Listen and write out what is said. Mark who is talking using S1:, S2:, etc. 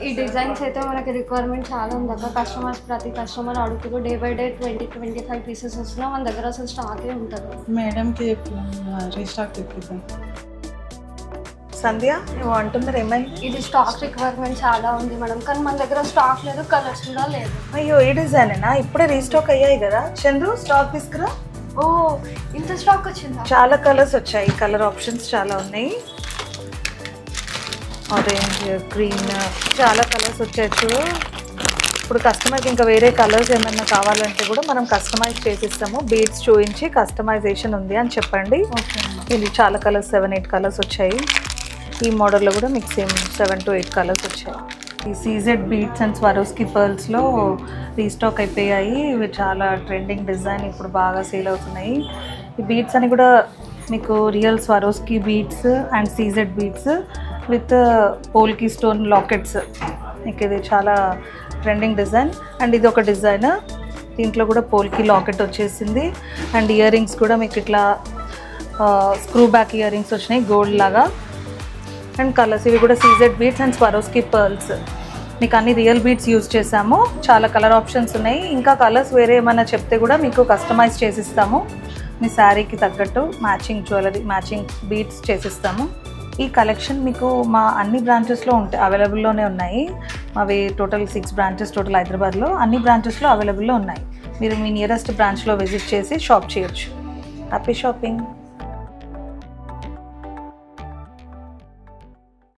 S1: ఈ డిజైన్స్ అయితే మనకి రిక్వైర్మెంట్ చాలా ఉంది అక్క. కస్టమర్స్ ప్రతి కస్టమర్ అడుగుతారు. డే బై డే 20-25 పీసెస్ వస్తున్నా మన దగ్గర అసలు స్టాకే ఉంటుంది.
S2: మేడంకి రీస్టాక్ తెప్పిద్దాం.
S3: సంధ్య నువ్వు అంటున్నారు ఏమైంది?
S1: ఇది స్టాక్ రిక్వైర్మెంట్ చాలా ఉంది మేడం, కానీ మన దగ్గర స్టాక్ లేదు, కలర్స్ కూడా లేదు.
S3: అయ్యో ఈ డిజైనేనా? ఇప్పుడే రీస్టాక్ అయ్యాయి కదా చందు, స్టాక్ తీసుకురా.
S1: ఓ ఇంత స్టాక్ వచ్చిందా?
S3: చాలా కలర్స్ వచ్చాయి, కలర్ ఆప్షన్స్ చాలా ఉన్నాయి. ఆరెంజ్, గ్రీన్, చాలా కలర్స్ వచ్చాయి. ఇప్పుడు కస్టమర్కి ఇంకా వేరే కలర్స్ ఏమైనా కావాలంటే కూడా మనం కస్టమైజ్ చేసిస్తాము. బీడ్స్ చూపించి కస్టమైజేషన్ ఉంది అని చెప్పండి. ఇది చాలా కలర్స్, 7-8 కలర్స్ వచ్చాయి. ఈ మోడల్లో కూడా మీకు సేమ్ 7-8 కలర్స్ వచ్చాయి. ఈ సీజెడ్ బీడ్స్ అండ్ స్వరోస్కి పర్ల్స్లో రీస్టాక్ అయిపోయాయి. ఇవి చాలా ట్రెండింగ్ డిజైన్, ఇప్పుడు బాగా సేల్ అవుతున్నాయి. ఈ బీడ్స్ అని కూడా మీకు real Swarovski beads and CZ beads with polki stone lockets. మీకు ఇది చాలా ట్రెండింగ్ డిజైన్. అండ్ ఇది ఒక డిజైన్, దీంట్లో కూడా పోల్కి లాకెట్ వచ్చేసింది. అండ్ ఇయర్ రింగ్స్ కూడా మీకు ఇట్లా స్క్రూ బ్యాక్ ఇయర్ రింగ్స్ వచ్చినాయి గోల్డ్ లాగా. అండ్ కలర్స్ ఇవి కూడా CZ beads and Swarovski pearls. మీకు అన్ని రియల్ బీడ్స్ యూజ్ చేసాము. చాలా కలర్ ఆప్షన్స్ ఉన్నాయి. ఇంకా కలర్స్ వేరే ఏమైనా చెప్తే కూడా మీకు కస్టమైజ్ చేసిస్తాము. మీ శారీకి తగ్గట్టు మ్యాచింగ్ జ్యువెలరీ, మ్యాచింగ్ బీడ్స్ చేసిస్తాము. ఈ కలెక్షన్ మీకు మా అన్ని బ్రాంచెస్లో ఉంటాయి, అవైలబుల్లోనే ఉన్నాయి. అవి టోటల్ 6 బ్రాంచెస్ టోటల్ హైదరాబాద్లో, అన్ని బ్రాంచెస్లో అవైలబుల్లో ఉన్నాయి. మీరు మీ నియరెస్ట్ బ్రాంచ్లో విజిట్ చేసి షాప్ చేయొచ్చు. Happy shopping.